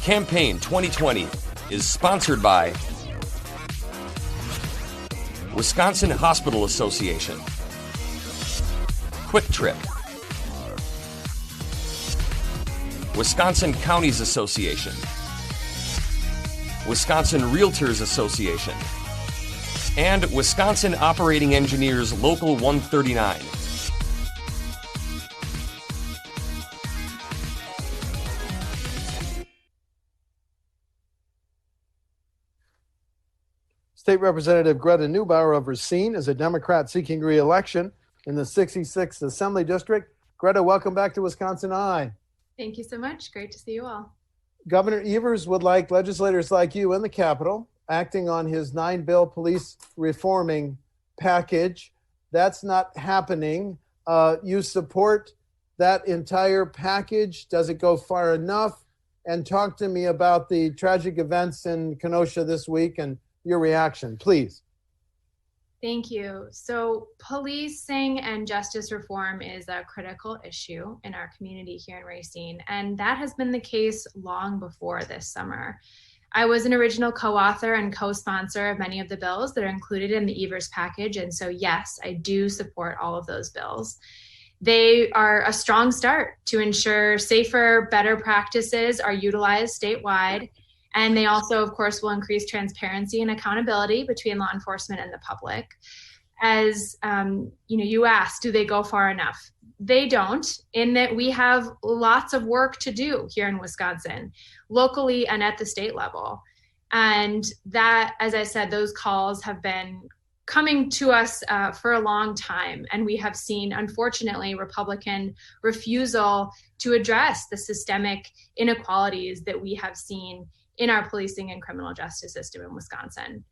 Campaign 2020 is sponsored by Wisconsin Hospital Association, Quick Trip, Wisconsin Counties Association, Wisconsin Realtors Association, and Wisconsin Operating Engineers Local 139. State Representative Greta Neubauer of Racine is a Democrat seeking re-election in the 66th Assembly District. Greta, welcome back to WisconsinEye. Thank you so much. Great to see you all. Governor Evers would like legislators like you in the Capitol acting on his 9-bill police reforming package. That's not happening. You support that entire package. Does it go far enough? And talk to me about the tragic events in Kenosha this week and your reaction, please. Thank you. So policing and justice reform is a critical issue in our community here in Racine, and that has been the case long before this summer. I was an original co-author and co-sponsor of many of the bills that are included in the Evers package, and so yes, I do support all of those bills. They are a strong start to ensure safer, better practices are utilized statewide. And they also, of course, will increase transparency and accountability between law enforcement and the public. As you asked, do they go far enough? They don't, in that we have lots of work to do here in Wisconsin, locally and at the state level. And that, as I said, those calls have been coming to us for a long time. And we have seen, unfortunately, Republican refusal to address the systemic inequalities that we have seen in our policing and criminal justice system in Wisconsin.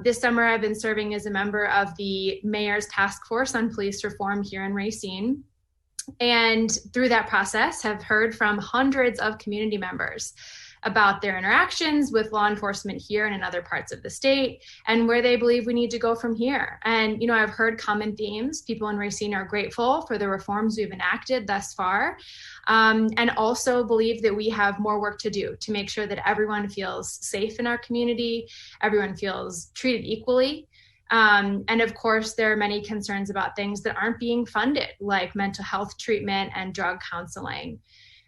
This summer, I've been serving as a member of the Mayor's Task Force on Police Reform here in Racine. And through that process, have heard from hundreds of community members about their interactions with law enforcement here and in other parts of the state and where they believe we need to go from here. And, I've heard common themes. People in Racine are grateful for the reforms we've enacted thus far, and also believe that we have more work to do to make sure that everyone feels safe in our community, everyone feels treated equally. And of course, there are many concerns about things that aren't being funded, like mental health treatment and drug counseling.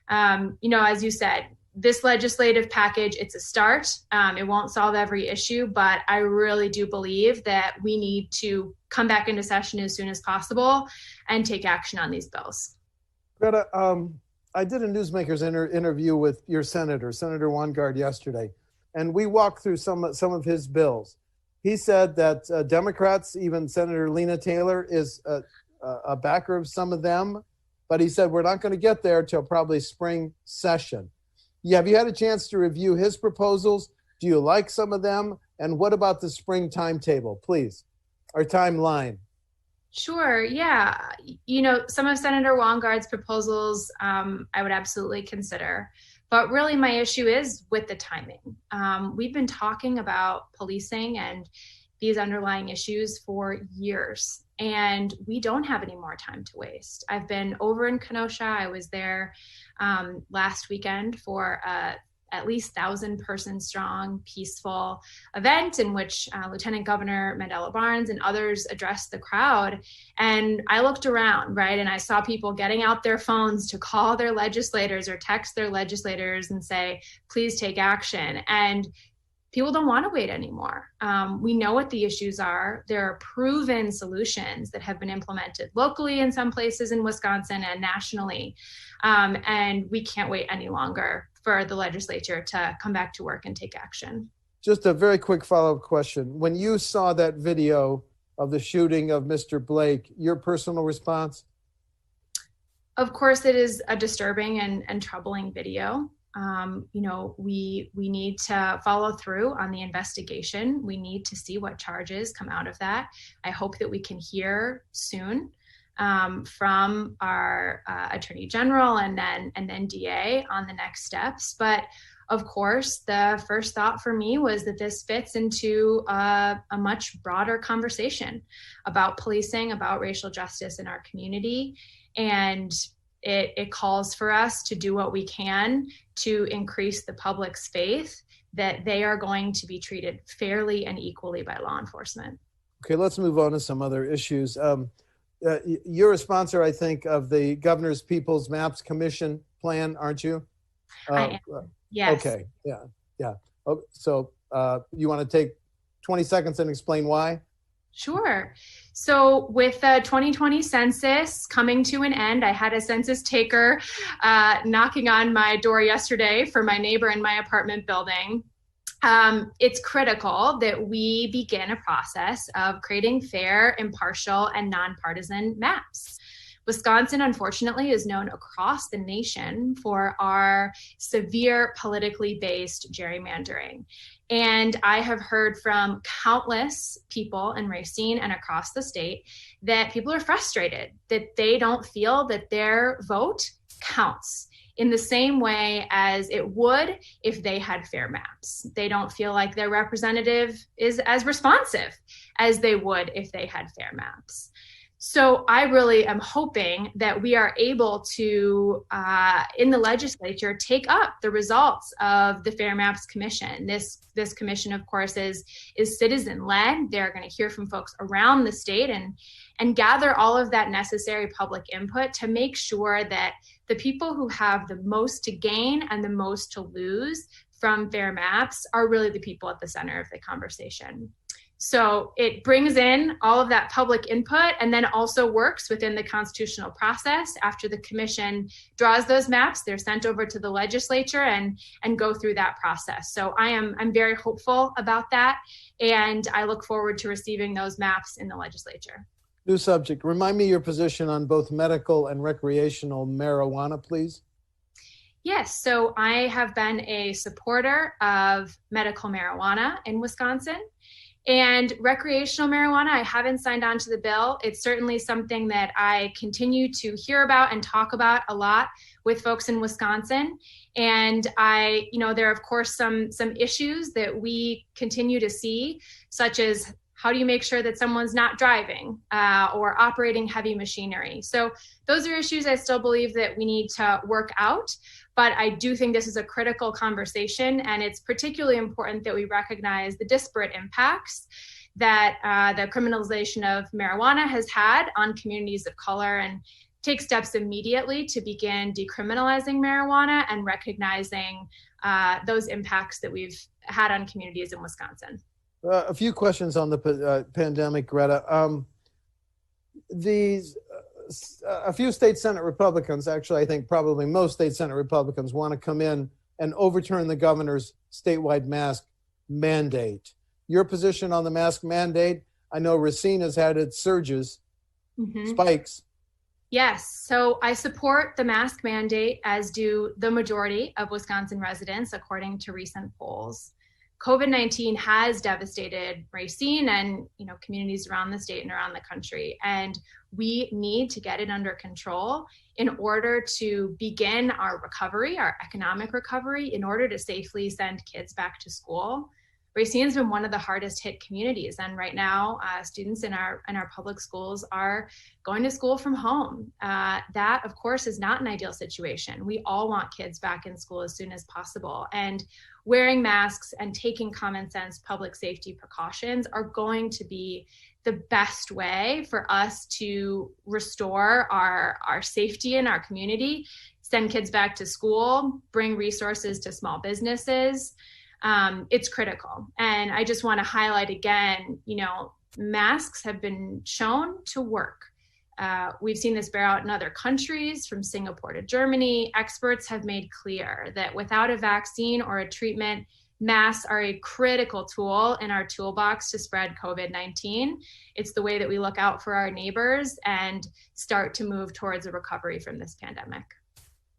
As you said, this legislative package, it's a start. It won't solve every issue, but I really do believe that we need to come back into session as soon as possible and take action on these bills. Greta, I did a Newsmakers interview with your Senator Wangard, yesterday, and we walked through some of his bills. He said that Democrats, even Senator Lena Taylor, is a backer of some of them, but he said we're not going to get there till probably spring session. Have you had a chance to review his proposals? Do you like some of them? And what about the spring timetable, please, or timeline? Sure. Yeah. Some of Senator Wangard's proposals I would absolutely consider. But really, my issue is with the timing. We've been talking about policing and these underlying issues for years, and we don't have any more time to waste. I've been over in Kenosha. I was there last weekend for at least 1,000-person strong, peaceful event in which Lieutenant Governor Mandela Barnes and others addressed the crowd. And I looked around, right, and I saw people getting out their phones to call their legislators or text their legislators and say, please take action. And people don't want to wait anymore. We know what the issues are. There are proven solutions that have been implemented locally in some places in Wisconsin and nationally. And we can't wait any longer for the legislature to come back to work and take action. Just a very quick follow-up question. When you saw that video of the shooting of Mr. Blake, your personal response? Of course, it is a disturbing and troubling video. We need to follow through on the investigation. We need to see what charges come out of that. I hope that we can hear soon from our Attorney General and then DA on the next steps. But of course, the first thought for me was that this fits into a much broader conversation about policing, about racial justice in our community. And It calls for us to do what we can to increase the public's faith that they are going to be treated fairly and equally by law enforcement. Okay, let's move on to some other issues. You're a sponsor, I think, of the Governor's People's Maps Commission plan, aren't you? I am. Yes. Okay, yeah. Oh, so you want to take 20 seconds and explain why? Sure. So with the 2020 census coming to an end, I had a census taker knocking on my door yesterday for my neighbor in my apartment building. It's critical that we begin a process of creating fair, impartial, and nonpartisan maps. Wisconsin, unfortunately, is known across the nation for our severe politically based gerrymandering. And I have heard from countless people in Racine and across the state that people are frustrated, that they don't feel that their vote counts in the same way as it would if they had fair maps. They don't feel like their representative is as responsive as they would if they had fair maps. So I really am hoping that we are able to, in the legislature, take up the results of the Fair Maps Commission. This commission, of course, is citizen-led. They're going to hear from folks around the state and gather all of that necessary public input to make sure that the people who have the most to gain and the most to lose from fair maps are really the people at the center of the conversation. So it brings in all of that public input and then also works within the constitutional process. After the commission draws those maps, they're sent over to the legislature and go through that process. So I'm very hopeful about that, and I look forward to receiving those maps in the legislature. New subject. Remind me your position on both medical and recreational marijuana, please. Yes, so I have been a supporter of medical marijuana in Wisconsin. And recreational marijuana, I haven't signed on to the bill. It's certainly something that I continue to hear about and talk about a lot with folks in Wisconsin. And there are, of course, some issues that we continue to see, such as how do you make sure that someone's not driving or operating heavy machinery? So those are issues I still believe that we need to work out. But I do think this is a critical conversation, and it's particularly important that we recognize the disparate impacts that the criminalization of marijuana has had on communities of color, and take steps immediately to begin decriminalizing marijuana and recognizing those impacts that we've had on communities in Wisconsin. A few questions on the pandemic, Greta. A few state Senate Republicans, actually I think probably most state Senate Republicans, want to come in and overturn the governor's statewide mask mandate. Your position on the mask mandate? I know Racine has had its surges, spikes. Yes, so I support the mask mandate, as do the majority of Wisconsin residents, according to recent polls. COVID-19 has devastated Racine and communities around the state and around the country, and we need to get it under control in order to begin our recovery, our economic recovery, in order to safely send kids back to school. Racine's been one of the hardest hit communities, and right now students in our public schools are going to school from home. That, of course, is not an ideal situation. We all want kids back in school as soon as possible, and wearing masks and taking common sense public safety precautions are going to be the best way for us to restore our safety in our community, send kids back to school, bring resources to small businesses. It's critical. And I just want to highlight again, masks have been shown to work. We've seen this bear out in other countries, from Singapore to Germany. Experts have made clear that without a vaccine or a treatment, masks are a critical tool in our toolbox to spread COVID-19. It's the way that we look out for our neighbors and start to move towards a recovery from this pandemic.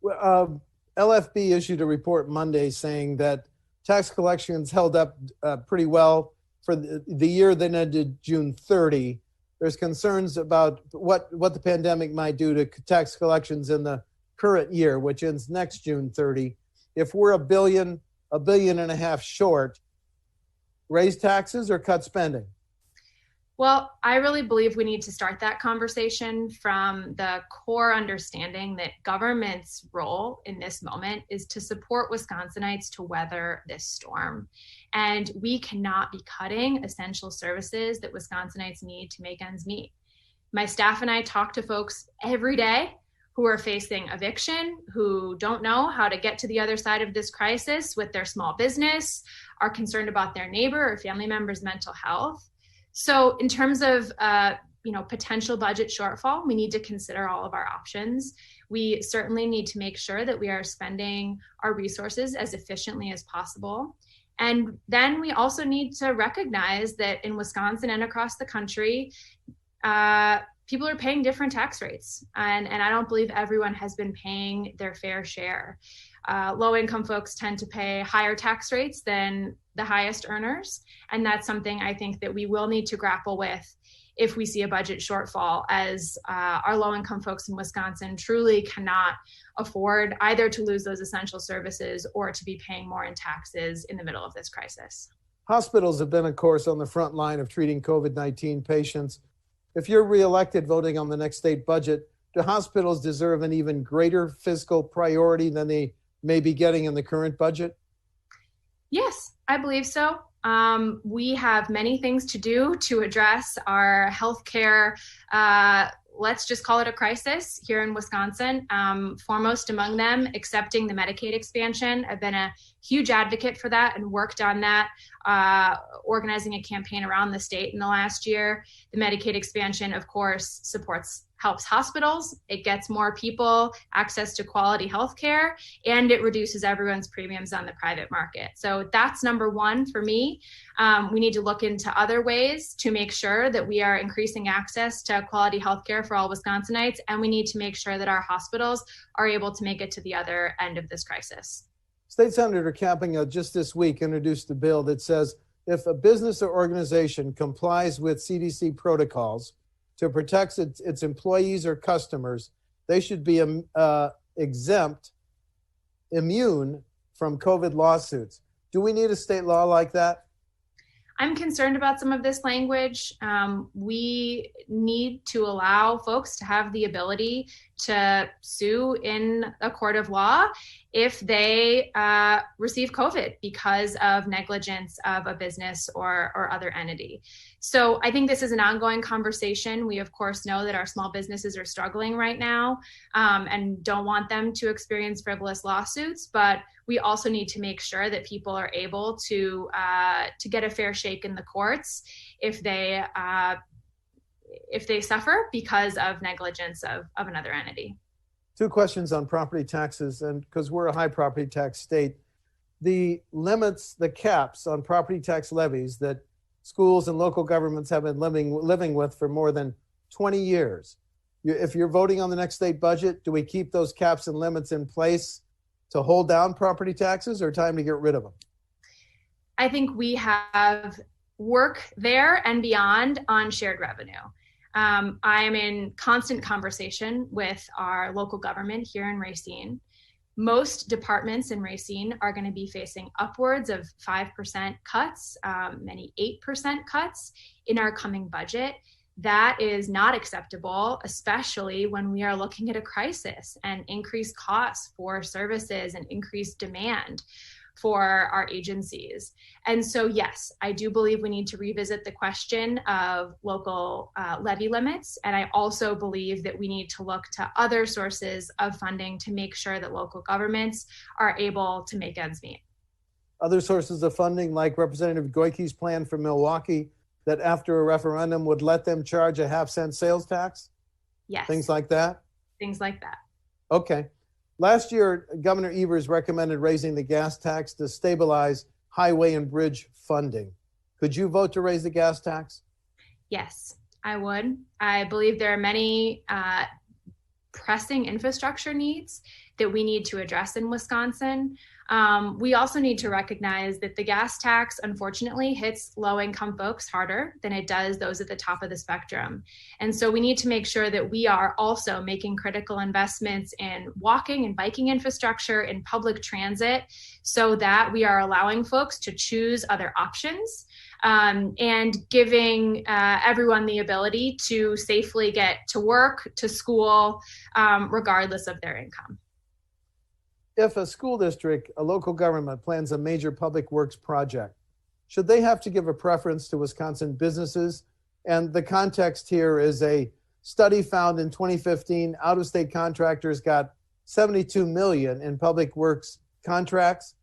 Well, LFB issued a report Monday saying that tax collections held up pretty well for the year that ended June 30. There's concerns about what the pandemic might do to tax collections in the current year, which ends next June 30. If we're $1.5 billion short, raise taxes or cut spending? Well, I really believe we need to start that conversation from the core understanding that government's role in this moment is to support Wisconsinites to weather this storm. And we cannot be cutting essential services that Wisconsinites need to make ends meet. My staff and I talk to folks every day who are facing eviction, who don't know how to get to the other side of this crisis with their small business, are concerned about their neighbor or family member's mental health. So in terms of potential budget shortfall, we need to consider all of our options. We certainly need to make sure that we are spending our resources as efficiently as possible. And then we also need to recognize that in Wisconsin and across the country, people are paying different tax rates. And I don't believe everyone has been paying their fair share. Low-income folks tend to pay higher tax rates than the highest earners. And that's something I think that we will need to grapple with if we see a budget shortfall, as our low-income folks in Wisconsin truly cannot afford either to lose those essential services or to be paying more in taxes in the middle of this crisis. Hospitals have been, of course, on the front line of treating COVID-19 patients. If you're reelected voting on the next state budget, do hospitals deserve an even greater fiscal priority than they may be getting in the current budget? Yes, I believe so. We have many things to do to address our healthcare, let's just call it a crisis here in Wisconsin. Foremost among them, accepting the Medicaid expansion. I've been a huge advocate for that and worked on that, organizing a campaign around the state in the last year. The Medicaid expansion, of course, helps hospitals. It gets more people access to quality health care, and it reduces everyone's premiums on the private market. So that's number one for me. We need to look into other ways to make sure that we are increasing access to quality health care for all Wisconsinites, and we need to make sure that our hospitals are able to make it to the other end of this crisis. State Senator Camping just this week introduced a bill that says if a business or organization complies with CDC protocols to protect its employees or customers, they should be immune from COVID lawsuits. Do we need a state law like that? I'm concerned about some of this language. We need to allow folks to have the ability to sue in a court of law if they receive COVID because of negligence of a business or other entity. So I think this is an ongoing conversation. We, of course, know that our small businesses are struggling right now and don't want them to experience frivolous lawsuits, but we also need to make sure that people are able to get a fair shake in the courts if they suffer because of negligence of another entity. Two questions on property taxes, and because we're a high property tax state, the limits, the caps on property tax levies that schools and local governments have been living with for more than 20 years. If you're voting on the next state budget, do we keep those caps and limits in place to hold down property taxes, or time to get rid of them? I think we have work there and beyond on shared revenue. I am in constant conversation with our local government here in Racine. Most departments in Racine are going to be facing upwards of 5% cuts, many 8% cuts in our coming budget. That is not acceptable, especially when we are looking at a crisis and increased costs for services and increased demand for our agencies. And so, yes, I do believe we need to revisit the question of local levy limits. And I also believe that we need to look to other sources of funding to make sure that local governments are able to make ends meet. Other sources of funding, like Representative Goyke's plan for Milwaukee, that after a referendum would let them charge a half-cent sales tax? Yes. Things like that? Things like that. Okay. Last year, Governor Evers recommended raising the gas tax to stabilize highway and bridge funding. Could you vote to raise the gas tax? Yes, I would. I believe there are many pressing infrastructure needs that we need to address in Wisconsin. We also need to recognize that the gas tax, unfortunately, hits low-income folks harder than it does those at the top of the spectrum. And so we need to make sure that we are also making critical investments in walking and biking infrastructure, in public transit, so that we are allowing folks to choose other options and giving everyone the ability to safely get to work, to school, regardless of their income. If a school district, a local government, plans a major public works project, should they have to give a preference to Wisconsin businesses? And the context here is a study found in 2015, out-of-state contractors got $72 million in public works contracts.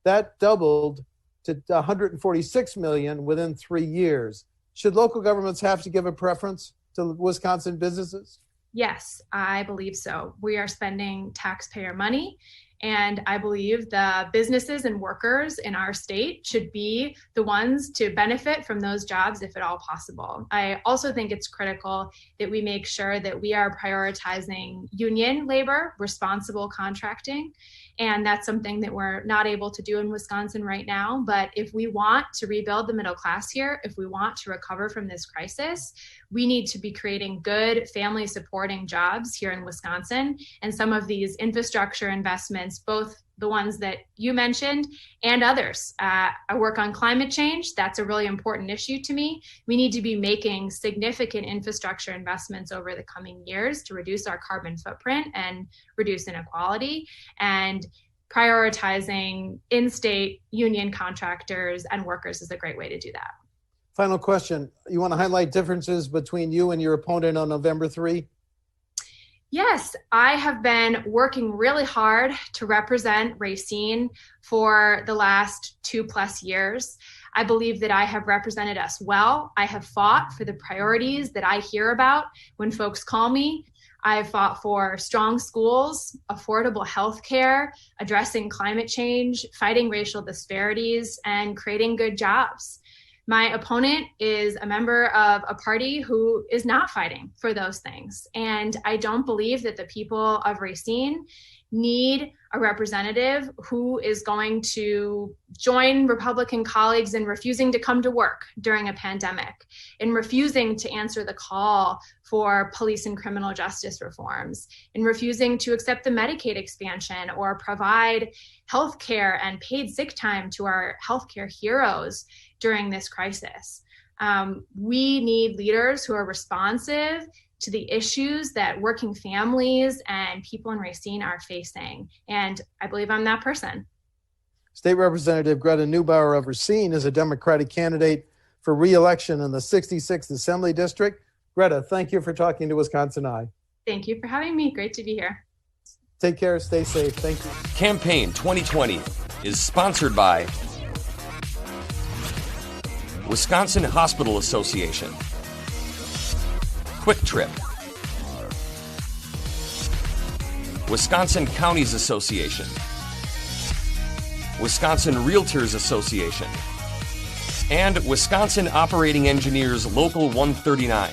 That doubled to $146 million within 3 years. Should local governments have to give a preference to Wisconsin businesses? Yes, I believe so. We are spending taxpayer money, and I believe the businesses and workers in our state should be the ones to benefit from those jobs if at all possible. I also think it's critical that we make sure that we are prioritizing union labor, responsible contracting, and that's something that we're not able to do in Wisconsin right now. But if we want to rebuild the middle class here, if we want to recover from this crisis, we need to be creating good family supporting jobs here in Wisconsin. And some of these infrastructure investments, both the ones that you mentioned and others. I work on climate change. That's a really important issue to me. We need to be making significant infrastructure investments over the coming years to reduce our carbon footprint and reduce inequality, and prioritizing in-state union contractors and workers is a great way to do that. Final question. You want to highlight differences between you and your opponent on November 3? Yes, I have been working really hard to represent Racine for the last 2+ years. I believe that I have represented us well. I have fought for the priorities that I hear about when folks call me. I have fought for strong schools, affordable health care, addressing climate change, fighting racial disparities, and creating good jobs. My opponent is a member of a party who is not fighting for those things. And I don't believe that the people of Racine need a representative who is going to join Republican colleagues in refusing to come to work during a pandemic, in refusing to answer the call for police and criminal justice reforms, in refusing to accept the Medicaid expansion or provide health care and paid sick time to our healthcare heroes during this crisis. We need leaders who are responsive to the issues that working families and people in Racine are facing. And I believe I'm that person. State Representative Greta Neubauer of Racine is a Democratic candidate for re-election in the 66th Assembly District. Greta, thank you for talking to WisconsinEye. Thank you for having me. Great to be here. Take care. Stay safe. Thank you. Campaign 2020 is sponsored by Wisconsin Hospital Association, Quick Trip, Wisconsin Counties Association, Wisconsin Realtors Association, and Wisconsin Operating Engineers Local 139.